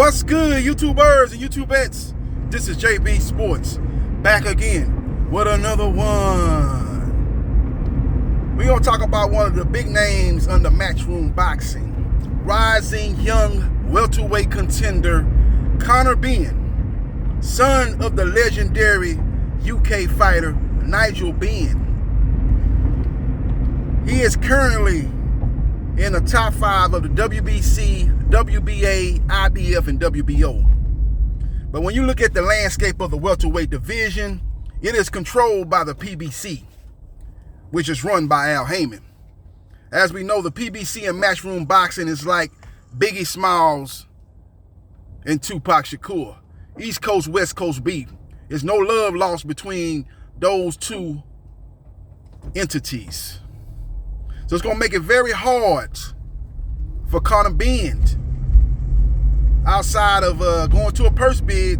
What's good, YouTubers and YouTubettes? This is JBsports back again with another one. We're going to talk about one of the big names under Matchroom Boxing. Rising young welterweight contender Conor Benn, son of the legendary UK fighter Nigel Benn. He is currently in the top 5 of the WBC, WBA, IBF, and WBO. But when you look at the landscape of the welterweight division, it is controlled by the PBC, which is run by Al Heyman. As we know, the PBC in Matchroom Boxing is like Biggie Smalls and Tupac Shakur. East Coast, West Coast beef. There's no love lost between those two entities. So it's going to make it very hard for Conor Benn, outside of going to a purse bid,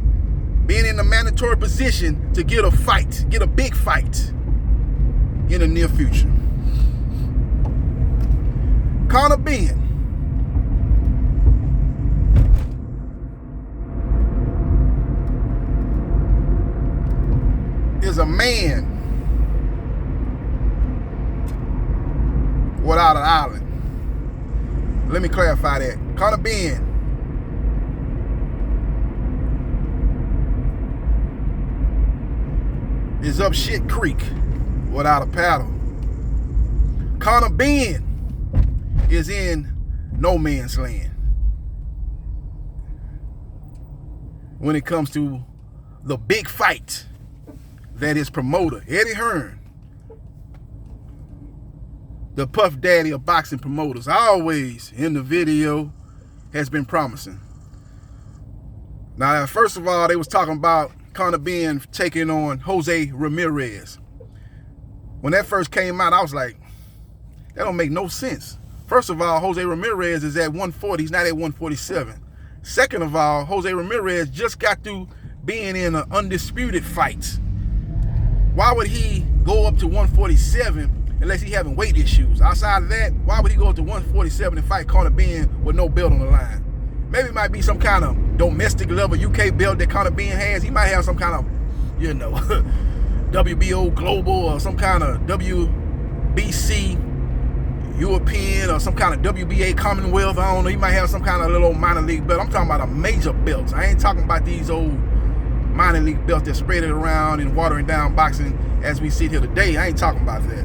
being in a mandatory position to get a fight, get a big fight in the near future. Conor Benn is a man without an island. Let me clarify that. Conor Benn is up shit creek without a paddle. Conor Benn is in no man's land when it comes to the big fight that his promoter, Eddie Hearn, the Puff Daddy of boxing promoters, always in the video has been promising. Now, first of all, they was talking about Conor Benn taking on Jose Ramirez. When that first came out, I was like, that don't make no sense. First of all, Jose Ramirez is at 140. He's not at 147. Second of all, Jose Ramirez just got through being in an undisputed fight. Why would he go up to 147 unless he having weight issues? Outside of that, why would he go up to 147 and fight Conor Benn with no belt on the line? Maybe it might be some kind of domestic level UK belt that Conor Benn has. He might have some kind of, WBO Global or some kind of WBC European or some kind of WBA Commonwealth. I don't know. He might have some kind of little minor league belt. I'm talking about a major belt. I ain't talking about these old minor league belts that spread it around and watering down boxing as we sit here today. I ain't talking about that.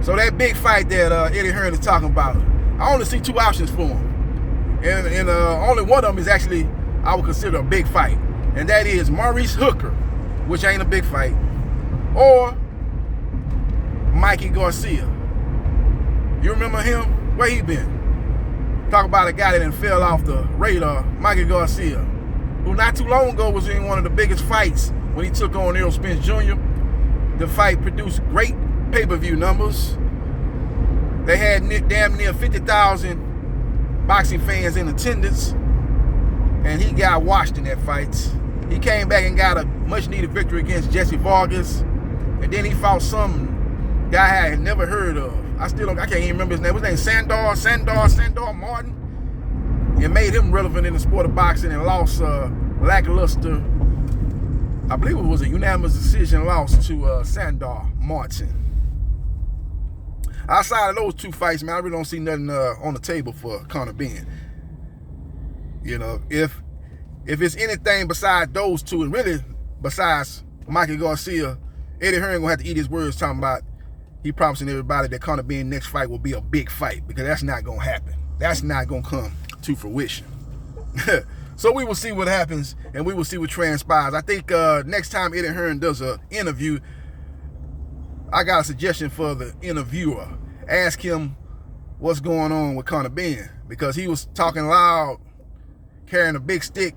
So that big fight that Eddie Hearn is talking about, I only see two options for him. And only one of them is actually, I would consider a big fight. And that is Maurice Hooker, which ain't a big fight, or Mikey Garcia. You remember him? Where he been? Talk about a guy that done fell off the radar, Mikey Garcia, who not too long ago was in one of the biggest fights when he took on Errol Spence Jr. The fight produced great pay-per-view numbers. They had damn near 50,000 boxing fans in attendance, and he got washed in that fight. He came back and got a much-needed victory against Jesse Vargas, and then he fought some guy I had never heard of. I can't even remember his name. His name Sandor Martin. It made him relevant in the sport of boxing and lost lackluster. I believe it was a unanimous decision loss to Sandor Martin. Outside of those two fights, man, I really don't see nothing on the table for Conor Benn. If it's anything besides those two, and really besides Mikey Garcia, Eddie Hearn gonna have to eat his words talking about he promising everybody that Conor Benn next fight will be a big fight, because that's not gonna happen. That's not gonna come to fruition. So we will see what happens, and we will see what transpires. I think next time Eddie Hearn does an interview, I got a suggestion for the interviewer. Ask him what's going on with Conor Benn, because he was talking loud, carrying a big stick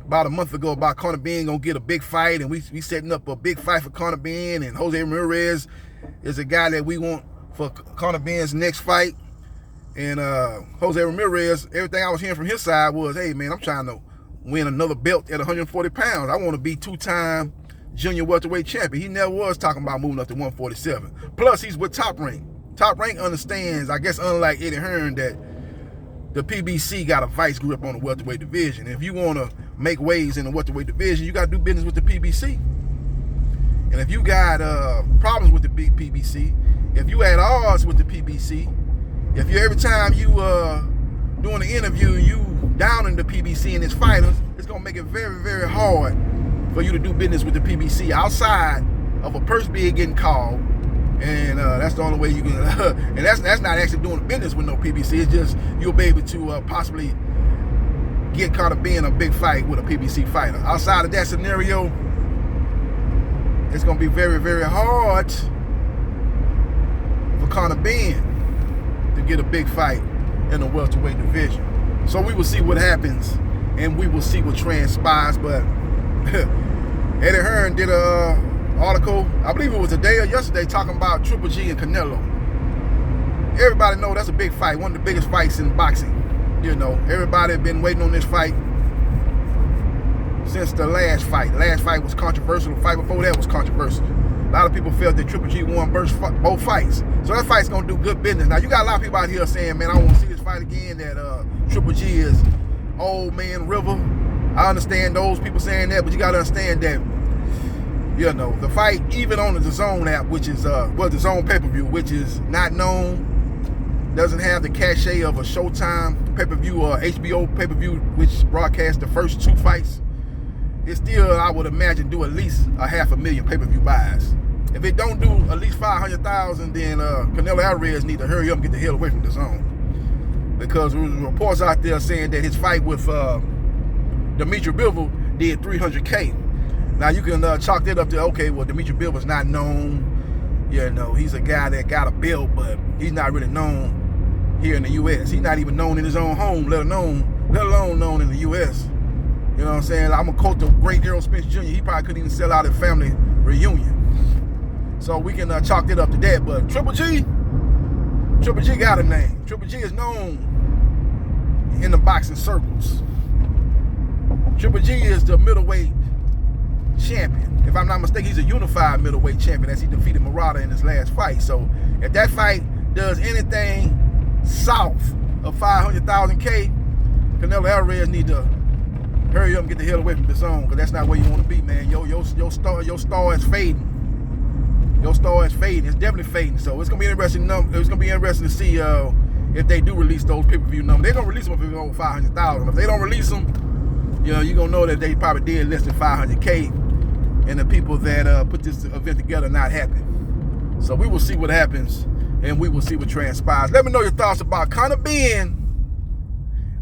about a month ago about Conor Benn gonna get a big fight, and we setting up a big fight for Conor Benn, and Jose Ramirez is a guy that we want for Conor Benn's next fight. And Jose Ramirez, everything I was hearing from his side was, hey man, I'm trying to win another belt at 140 pounds. I want to be two-time junior welterweight champion. He never was talking about moving up to 147. Plus, he's with Top Rank. Top Rank understands, I guess unlike Eddie Hearn, that the PBC got a vice grip on the welterweight division. If you want to make waves in the welterweight division, you got to do business with the PBC. And if you got problems with the PBC, if you at odds with the PBC, if you every time you doing an interview, you downing the PBC and its fighters, it's gonna make it very, very hard for you to do business with the PBC outside of a purse bid getting called. And that's the only way you can, and that's not actually doing business with no PBC. It's just you'll be able to possibly get Conor Benn a big fight with a PBC fighter. Outside of that scenario, it's going to be very, very hard for Conor Benn to get a big fight in the welterweight division. So we will see what happens, and we will see what transpires. But Eddie Hearn did a article, I believe it was today or yesterday, talking about Triple G and Canelo. Everybody know that's a big fight, one of the biggest fights in boxing. You know, everybody been waiting on this fight since the last fight. The last fight was controversial. The fight before that was controversial. A lot of people felt that Triple G won both fights. So that fight's gonna do good business. Now you got a lot of people out here saying, man, I want to see this fight again, that Triple G is old man River. I understand those people saying that, but you gotta understand that, you know, the fight, even on the DAZN app, which is the DAZN pay-per-view, which is not known, doesn't have the cachet of a Showtime pay-per-view or HBO pay-per-view, which broadcasts the first two fights. It still, I would imagine, do at least 500,000 pay-per-view buys. If it don't do at least 500,000, then Canelo Alvarez need to hurry up and get the hell away from DAZN, because there was reports out there saying that his fight with Dimitri Bivol did 300K. Now you can chalk that up to, okay, well, Dimitri Bivol's not known. You know, he's a guy that got a belt, but he's not really known here in the U.S. He's not even known in his own home, let alone known in the U.S. You know what I'm saying? I'm a quote the great Errol Spence Jr. He probably couldn't even sell out a family reunion. So we can chalk that up to that. But Triple G got a name. Triple G is known in the boxing circles. Triple G is the middleweight champion. If I'm not mistaken, he's a unified middleweight champion, as he defeated Murata in his last fight. So if that fight does anything south of 500,000K, Canelo Alvarez need to hurry up and get the hell away from the zone, because that's not where you want to be, man. Your star is fading. Your star is fading. It's definitely fading. So it's gonna be interesting. It's gonna be interesting to see if they do release those pay-per-view numbers. They're gonna release them if it's over 500,000. If they don't release them, you know, you're gonna know that they probably did less than 500K, and the people that put this event together are not happy. So we will see what happens, and we will see what transpires. Let me know your thoughts about Conor Benn,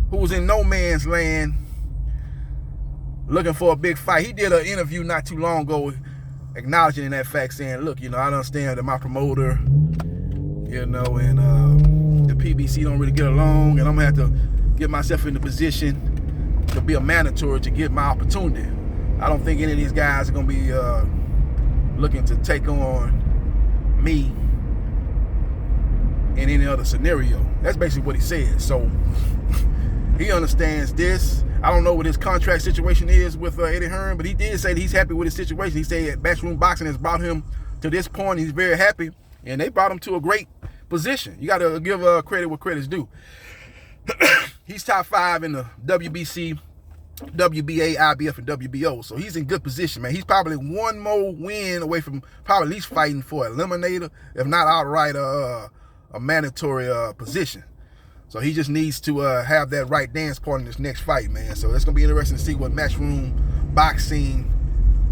who's in no man's land, looking for a big fight. He did an interview not too long ago acknowledging that fact, saying, look, you know, I understand that my promoter, you know, and the PBC don't really get along, and I'm gonna have to get myself in the position to be a mandatory to get my opportunity. I don't think any of these guys are gonna be looking to take on me in any other scenario. That's basically what he said. So he understands this. I don't know what his contract situation is with Eddie Hearn, but he did say that he's happy with his situation. He said Backroom Boxing has brought him to this point. He's very happy, and they brought him to a great position. You got to give credit where credit's due. He's top 5 in the WBC, WBA, IBF, and WBO. So he's in good position, man. He's probably one more win away from probably at least fighting for eliminator, if not outright a mandatory position. So he just needs to have that right dance part in this next fight, man. So it's going to be interesting to see what Matchroom Boxing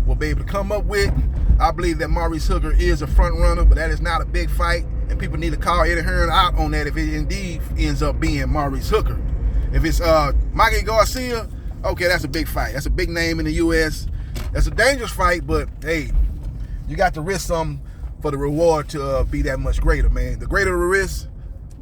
will be able to come up with. I believe that Maurice Hooker is a front runner, but that is not a big fight. And people need to call Eddie Hearn out on that if it indeed ends up being Maurice Hooker. If it's Mikey Garcia, okay, that's a big fight. That's a big name in the U.S. That's a dangerous fight, but hey, you got to risk some for the reward to be that much greater, man. The greater the risk,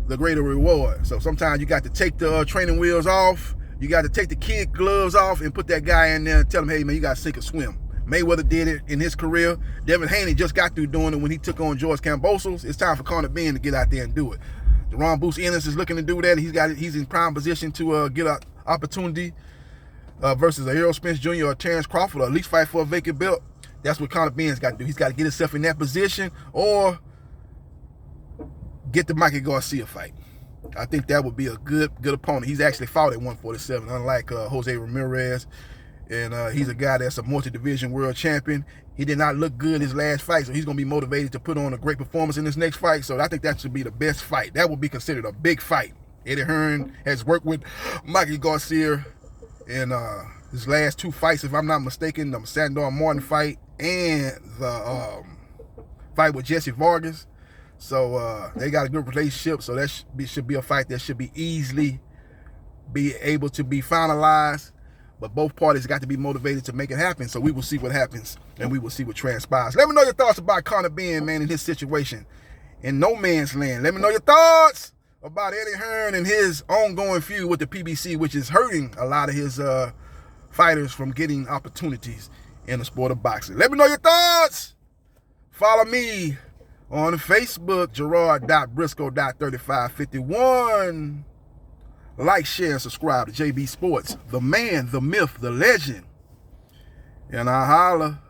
the greater reward. So sometimes you got to take the training wheels off. You got to take the kid gloves off and put that guy in there and tell him, hey, man, you got to sink or swim. Mayweather did it in his career. Devin Haney just got through doing it when he took on George Kambosos. It's time for Conor Benn to get out there and do it. Deron Boots Ennis is looking to do that. He's in prime position to get an opportunity versus a Errol Spence Jr. or Terrence Crawford, or at least fight for a vacant belt. That's what Conor Benn's got to do. He's got to get himself in that position, or get the Mikey Garcia fight. I think that would be a good opponent. He's actually fought at 147, unlike Jose Ramirez. And he's a guy that's a multi-division world champion. He did not look good in his last fight, so he's going to be motivated to put on a great performance in this next fight. So I think that should be the best fight. That would be considered a big fight. Eddie Hearn has worked with Mikey Garcia in his last 2 fights, if I'm not mistaken, the Sandor Martin fight and the fight with Jesse Vargas. So they got a good relationship, so that should be a fight that should be easily be able to be finalized. But both parties got to be motivated to make it happen. So we will see what happens, and we will see what transpires. Let me know your thoughts about Conor Benn, man, in his situation in no man's land. Let me know your thoughts about Eddie Hearn and his ongoing feud with the PBC, which is hurting a lot of his fighters from getting opportunities in the sport of boxing. Let me know your thoughts. Follow me on Facebook, Gerard.Briscoe.3551. Like, share, and subscribe to JB Sports, the man, the myth, the legend. And I holla.